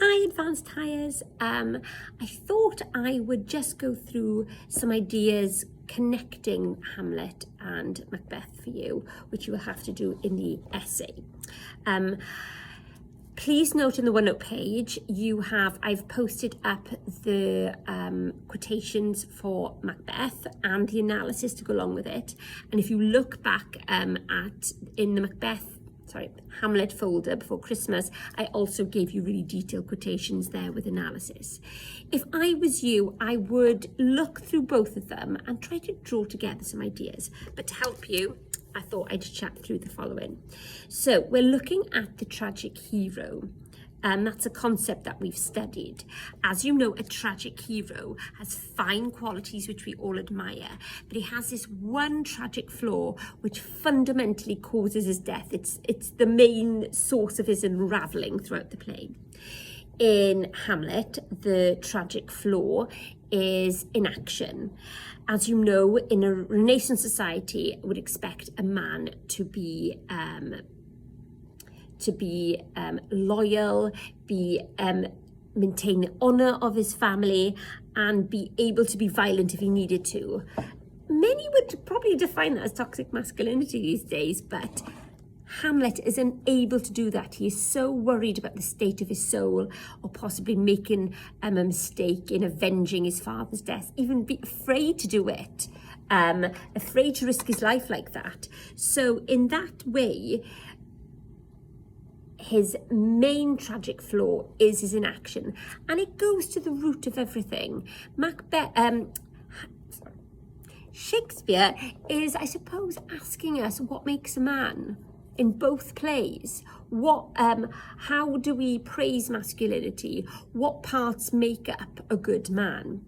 Hi Advanced Hires. I thought I would just go through some ideas connecting Hamlet and Macbeth for you, which you will have to do in the essay. Please note in the OneNote page, I've posted up the quotations for Macbeth and the analysis to go along with it. And if you look back in the Hamlet folder before Christmas, I also gave you really detailed quotations there with analysis. If I was you, I would look through both of them and try to draw together some ideas. But to help you, I thought I'd chat through the following. So we're looking at the tragic hero. That's a concept that we've studied. As you know, a tragic hero has fine qualities which we all admire, but he has this one tragic flaw which fundamentally causes his death. It's the main source of his unravelling throughout the play. In Hamlet, the tragic flaw is inaction. As you know, in a Renaissance society, I would expect a man to be loyal, maintain the honour of his family, and be able to be violent if he needed to. Many would probably define that as toxic masculinity these days, but Hamlet is unable to do that. He is so worried about the state of his soul, or possibly making a mistake in avenging his father's death, even be afraid to do it, afraid to risk his life like that. So in that way, his main tragic flaw is his inaction, and it goes to the root of everything. Shakespeare is, I suppose, asking us what makes a man in both plays. How do we praise masculinity? What parts make up a good man?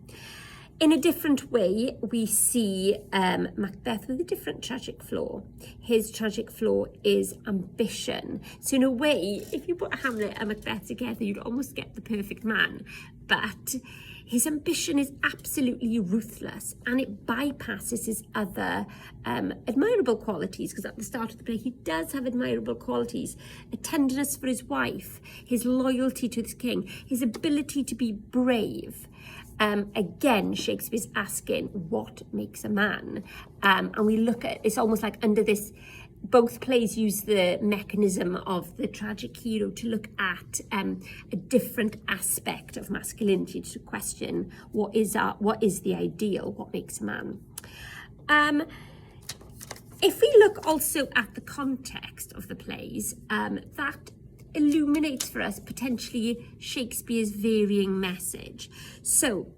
In a different way, we see Macbeth with a different tragic flaw. His tragic flaw is ambition. So in a way, if you put Hamlet and Macbeth together, you'd almost get the perfect man. But his ambition is absolutely ruthless, and it bypasses his other admirable qualities, because at the start of the play, he does have admirable qualities: a tenderness for his wife, his loyalty to his king, his ability to be brave. Again, Shakespeare's asking what makes a man, and we look at it's almost like under this. Both plays use the mechanism of the tragic hero to look at a different aspect of masculinity, to question what is the ideal, what makes a man. If we look also at the context of the plays, that illuminates for us potentially Shakespeare's varying message. So,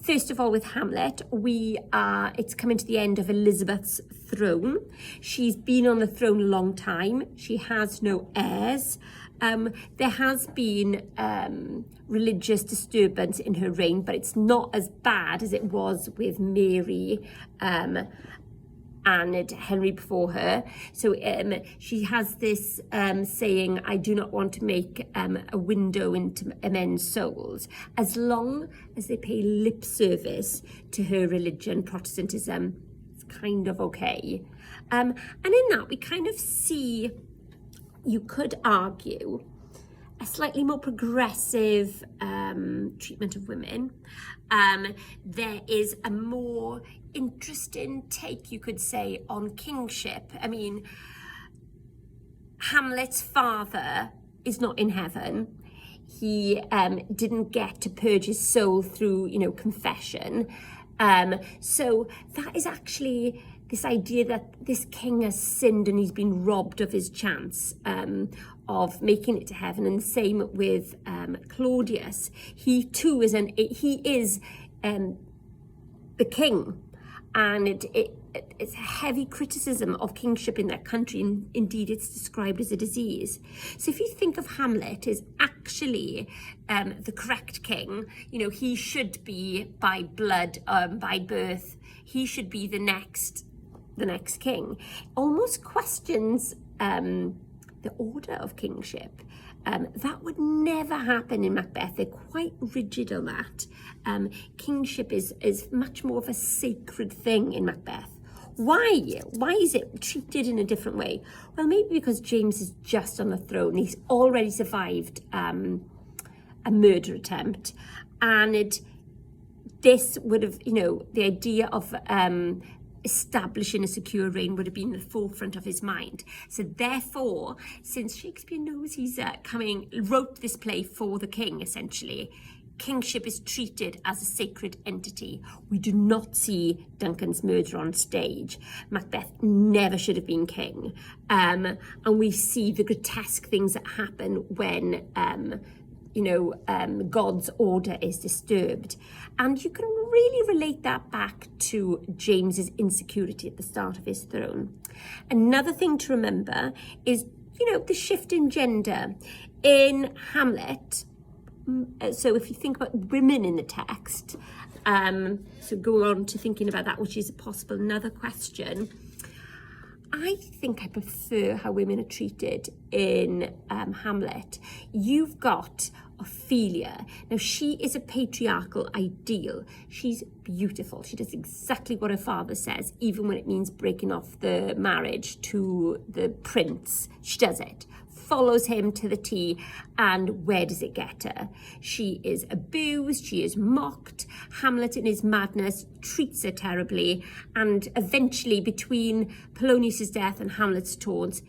first of all, with Hamlet, it's coming to the end of Elizabeth's throne. She's been on the throne a long time. She has no heirs. There has been religious disturbance in her reign, but it's not as bad as it was with Mary and Henry before her. So she has this saying, I do not want to make a window into men's souls. As long as they pay lip service to her religion, Protestantism, it's kind of okay. And in that, we kind of see, you could argue, a slightly more progressive treatment of women. There is a more interesting take, you could say, on kingship. I mean, Hamlet's father is not in heaven. He didn't get to purge his soul through, confession. So that is actually this idea that this king has sinned and he's been robbed of his chance of making it to heaven. And the same with Claudius. He too is the king, and it's a heavy criticism of kingship in that country, and indeed it's described as a disease. So if you think of Hamlet as actually the correct king, he should be by blood, by birth, he should be the next king, almost questions the order of kingship. That would never happen in Macbeth. They're quite rigid on that. Kingship is much more of a sacred thing in Macbeth. Why? Why is it treated in a different way? Well, maybe because James is just on the throne. He's already survived a murder attempt, and this would have, the idea of establishing a secure reign would have been the forefront of his mind. So therefore, since Shakespeare knows he's wrote this play for the king, essentially, kingship is treated as a sacred entity. We do not see Duncan's murder on stage. Macbeth never should have been king. And we see the grotesque things that happen when God's order is disturbed. And you can really relate that back to James's insecurity at the start of his throne. Another thing to remember is, the shift in gender. In Hamlet, so if you think about women in the text, so go on to thinking about that, which is a possible another question. I think I prefer how women are treated in Hamlet. You've got Ophelia. Now, she is a patriarchal ideal. She's beautiful. She does exactly what her father says, even when it means breaking off the marriage to the prince. She does it. Follows him to the T, and where does it get her? She is abused, she is mocked. Hamlet in his madness treats her terribly, and eventually between Polonius's death and Hamlet's taunts,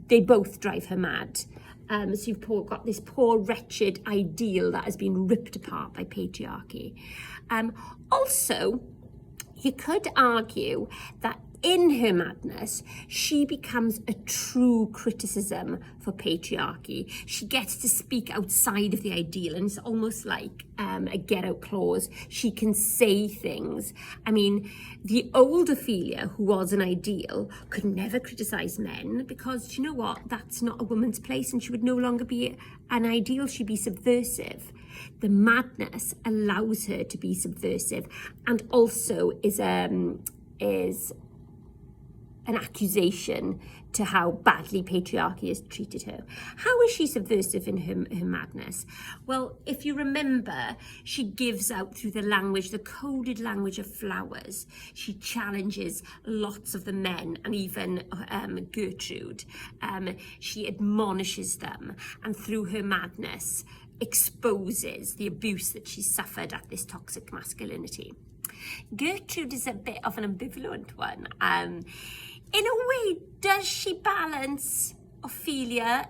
they both drive her mad. So you've got this poor wretched ideal that has been ripped apart by patriarchy. Also, you could argue that in her madness, she becomes a true criticism for patriarchy. She gets to speak outside of the ideal, and it's almost like a get-out clause. She can say things. I mean, the old Ophelia, who was an ideal, could never criticize men because, you know what, that's not a woman's place, and she would no longer be an ideal, she'd be subversive. The madness allows her to be subversive, and also is an accusation to how badly patriarchy has treated her. How is she subversive in her madness? Well, if you remember, she gives out through the language, the coded language of flowers. She challenges lots of the men, and even Gertrude. She admonishes them, and through her madness exposes the abuse that she suffered at this toxic masculinity. Gertrude is a bit of an ambivalent one. In a way, does she balance Ophelia?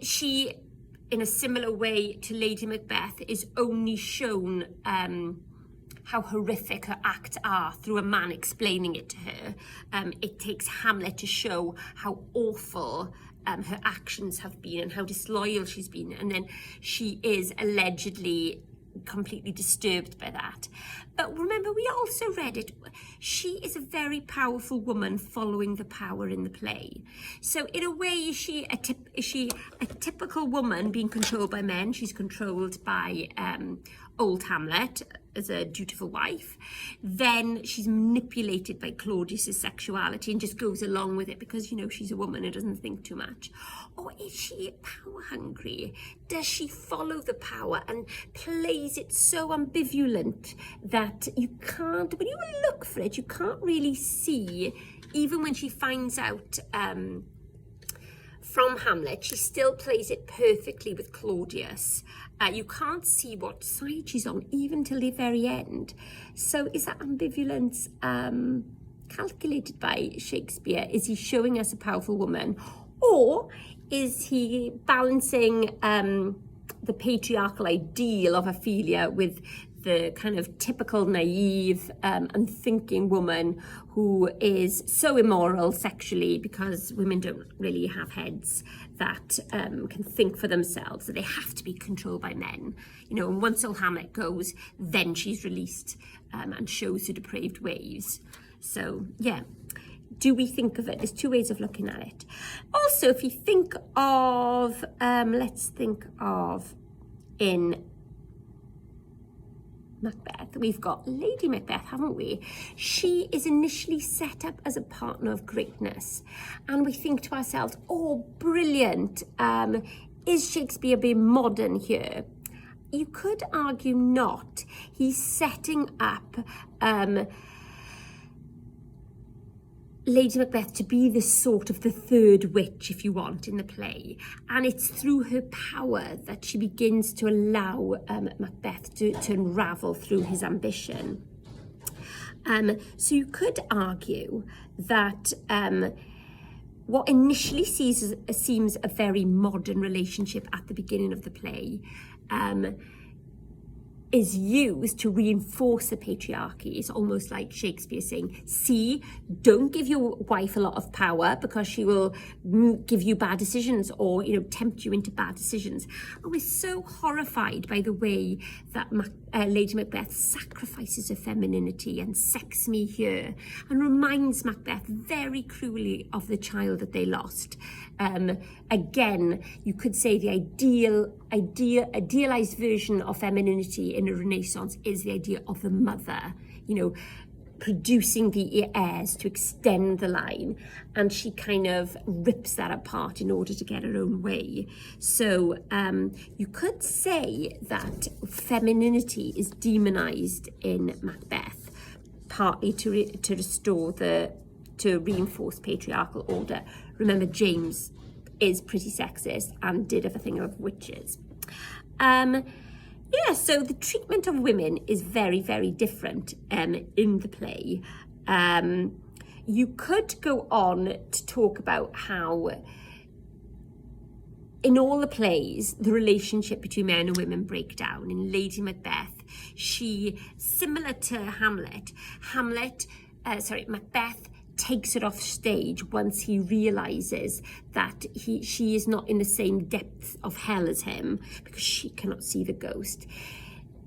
She, in a similar way to Lady Macbeth, is only shown how horrific her acts are through a man explaining it to her. It takes Hamlet to show how awful her actions have been and how disloyal she's been. And then she is allegedly completely disturbed by that. But remember, we also read it. She is a very powerful woman following the power in the play. So in a way, is she a typical woman being controlled by men? She's controlled by old Hamlet as a dutiful wife. Then she's manipulated by Claudius's sexuality and just goes along with it because, she's a woman and doesn't think too much. Or is she power hungry? Does she follow the power and plays it so ambivalent that you can't, when you look for it, you can't really see, even when she finds out from Hamlet, she still plays it perfectly with Claudius. You can't see what side she's on even till the very end. So is that ambivalence calculated by Shakespeare? Is he showing us a powerful woman? Or is he balancing the patriarchal ideal of Ophelia with the kind of typical naive and thinking woman who is so immoral sexually because women don't really have heads that can think for themselves, that they have to be controlled by men. And once old Hamlet goes, then she's released and shows her depraved ways. So, yeah. Do we think of it? There's two ways of looking at it. Also, if you think of, let's think of in Macbeth, we've got Lady Macbeth, haven't we? She is initially set up as a partner of greatness. And we think to ourselves, oh, brilliant. Is Shakespeare being modern here? You could argue not. He's setting up Lady Macbeth to be this sort of the third witch, if you want, in the play. And it's through her power that she begins to allow Macbeth to unravel through his ambition. So you could argue that what initially seems a very modern relationship at the beginning of the play is used to reinforce the patriarchy. It's almost like Shakespeare saying, see, don't give your wife a lot of power because she will give you bad decisions or, tempt you into bad decisions. And we're so horrified by the way that Lady Macbeth sacrifices her femininity and sex me here, and reminds Macbeth very cruelly of the child that they lost. Again, you could say the idealized version of femininity in a Renaissance is the idea of the mother, producing the heirs to extend the line, and she kind of rips that apart in order to get her own way. So you could say that femininity is demonized in Macbeth, partly to reinforce patriarchal order. Remember, James is pretty sexist and did have a thing of witches. So the treatment of women is very, very different in the play. You could go on to talk about how in all the plays, the relationship between men and women break down. In Lady Macbeth, similar to Macbeth takes it off stage once he realizes that she is not in the same depth of hell as him because she cannot see the ghost.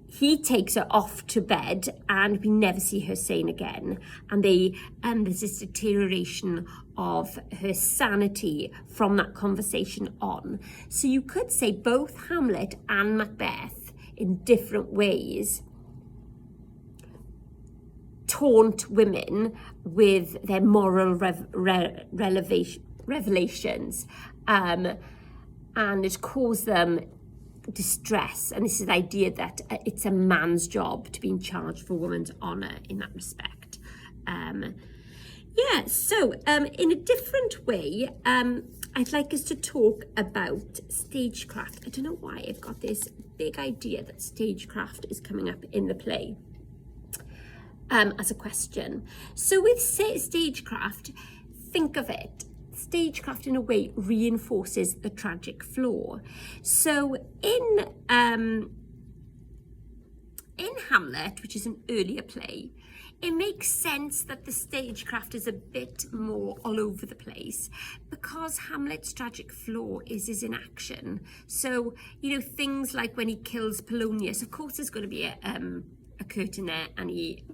He takes her off to bed and we never see her sane again. And there's this deterioration of her sanity from that conversation on. So you could say both Hamlet and Macbeth, in different ways, taunt women with their moral revelations, and it caused them distress. And this is the idea that it's a man's job to be in charge of a woman's honour in that respect. So in a different way, I'd like us to talk about stagecraft. I don't know why I've got this big idea that stagecraft is coming up in the play as a question. So with stagecraft, think of it. Stagecraft in a way reinforces the tragic flaw. So in Hamlet, which is an earlier play, it makes sense that the stagecraft is a bit more all over the place because Hamlet's tragic flaw is his inaction. So, things like when he kills Polonius, of course there's going to be a curtain there and he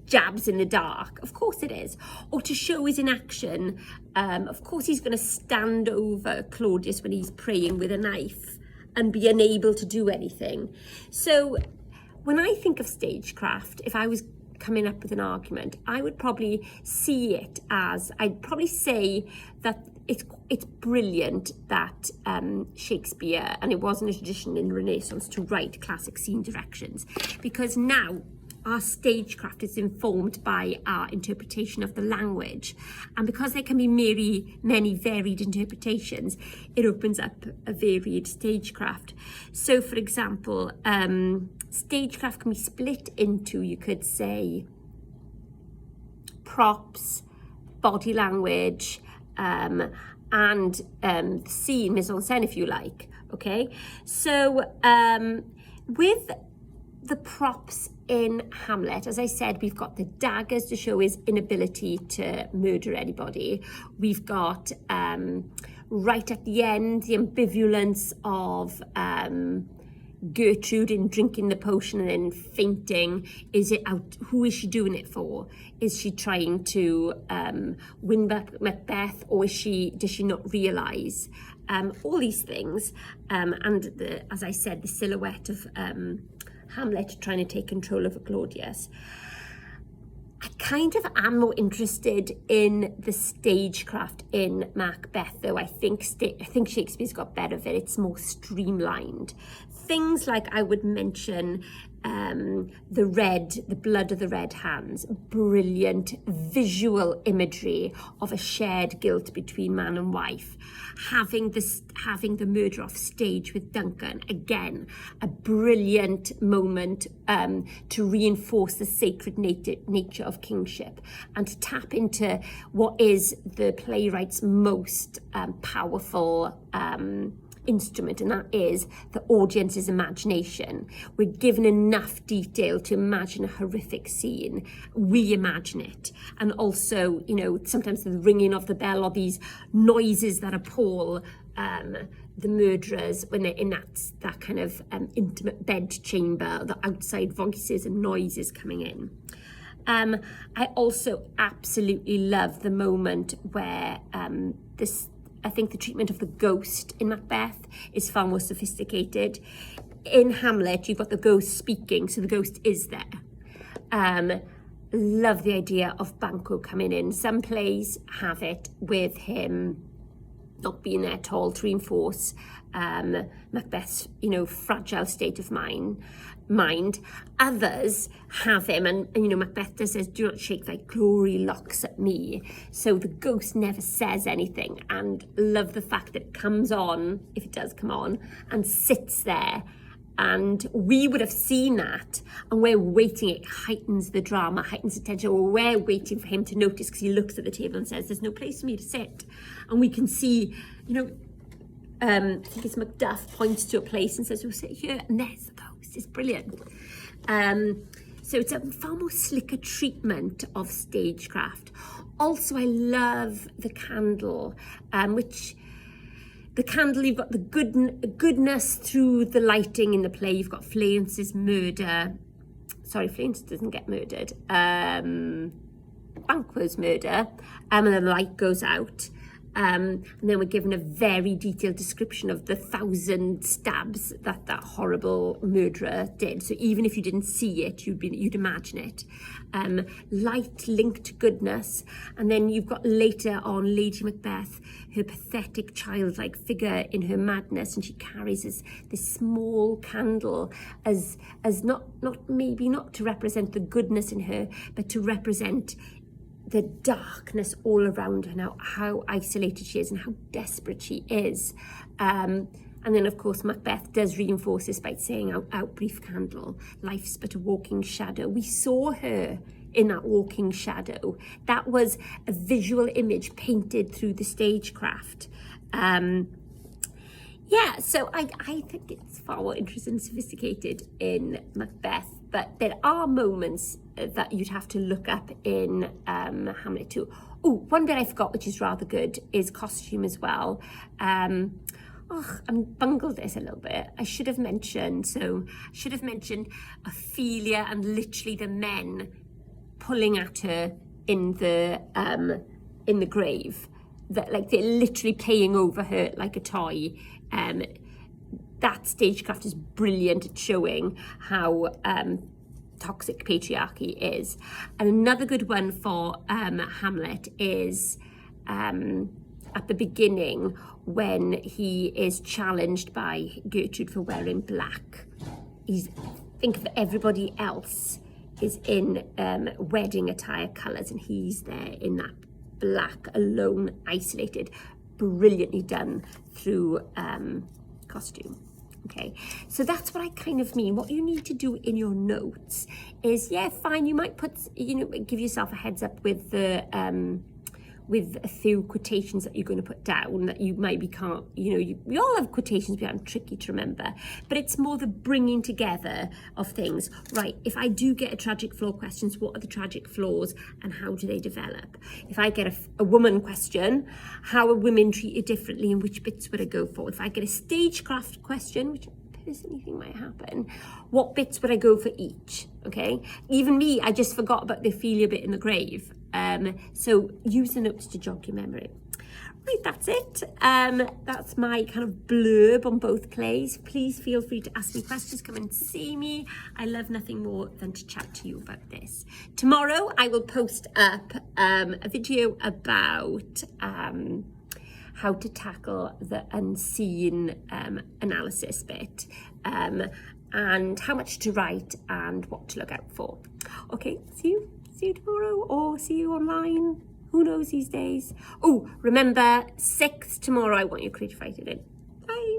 jabs in the dark. Of course it is. Or to show his inaction, of course he's going to stand over Claudius when he's praying with a knife and be unable to do anything. So when I think of stagecraft, if I was coming up with an argument, I would probably see it as, I'd probably say that it's brilliant that Shakespeare, and it wasn't a tradition in Renaissance to write classic scene directions, because now our stagecraft is informed by our interpretation of the language. And because there can be many varied interpretations, it opens up a varied stagecraft. So, for example, stagecraft can be split into, you could say, props, body language, and scene, mise en scène, if you like. Okay? So, with the props in Hamlet, as I said, we've got the daggers to show his inability to murder anybody. We've got, right at the end, the ambivalence of Gertrude in drinking the potion and then fainting. Is it out? Who is she doing it for? Is she trying to win back Macbeth, or does she not realise? All these things, and as I said, the silhouette of Hamlet trying to take control over Claudius. I kind of am more interested in the stagecraft in Macbeth, though. I think Shakespeare's got better of it. It's more streamlined. Things like I would mention the blood of the red hands, brilliant visual imagery of a shared guilt between man and wife. Having the murder off stage with Duncan, again, a brilliant moment to reinforce the sacred nature of kingship and to tap into what is the playwright's most powerful instrument, and that is the audience's imagination. We're given enough detail to imagine a horrific scene, reimagine it, and also, sometimes the ringing of the bell or these noises that appall the murderers when they're in that kind of intimate bed chamber, the outside voices and noises coming in. I also absolutely love the moment where I think the treatment of the ghost in Macbeth is far more sophisticated. In Hamlet, you've got the ghost speaking, so the ghost is there. Love the idea of Banquo coming in. Some plays have it with him not being there at all to reinforce Macbeth's, fragile state of mind. Others have him, and Macbeth says, "Do not shake thy glory locks at me." So the ghost never says anything, and love the fact that it comes on, if it does come on, and sits there. And we would have seen that, and we're waiting. It heightens the drama, heightens the tension. We're waiting for him to notice, because he looks at the table and says, "There's no place for me to sit." And we can see, I think it's Macduff points to a place and says, "We'll sit here," and there's the ghost. It's brilliant. So it's a far more slicker treatment of stagecraft. Also, I love the candle, you've got the goodness through the lighting in the play. You've got Fleance's murder. Sorry, Fleance doesn't get murdered. Banquo's murder. And then the light goes out. And then we're given a very detailed description of the 1,000 stabs that horrible murderer did. So even if you didn't see it, you'd imagine it. Light linked to goodness. And then you've got later on Lady Macbeth, her pathetic childlike figure in her madness, and she carries this small candle as not to represent the goodness in her, but to represent the darkness all around her now, how isolated she is and how desperate she is. And then, of course, Macbeth does reinforce this by saying, out brief candle, life's but a walking shadow. We saw her in that walking shadow. That was a visual image painted through the stagecraft. So I think it's far more interesting and sophisticated in Macbeth, but there are moments that you'd have to look up in Hamlet too. Oh, one bit I forgot, which is rather good, is costume as well. I bungled this a little bit. I should have mentioned Ophelia and literally the men pulling at her in the grave. That, like, they're literally playing over her like a toy. That stagecraft is brilliant at showing how toxic patriarchy is. And another good one for Hamlet is at the beginning when he is challenged by Gertrude for wearing black. Think of everybody else is in wedding attire colours, and he's there in that black, alone, isolated, brilliantly done through costume. Okay, so that's what I kind of mean. What you need to do in your notes is, fine, you might put, give yourself a heads up with the with a few quotations that you're going to put down that you maybe can't, we all have quotations become tricky to remember, but it's more the bringing together of things. Right, if I do get a tragic flaw questions, what are the tragic flaws and how do they develop? If I get a woman question, how are women treated differently and which bits would I go for? If I get a stagecraft question, which I personally think might happen, what bits would I go for each? Okay, even me, I just forgot about the Ophelia bit in the grave. So use the notes to jog your memory. Right, that's it. That's my kind of blurb on both plays. Please feel free to ask me questions, come and see me. I love nothing more than to chat to you about this. Tomorrow I will post up a video about how to tackle the unseen analysis bit. and how much to write and what to look out for. Okay, see you tomorrow, or see you online. Who knows these days? Oh, remember 6 tomorrow. I want your creative writing in. Bye.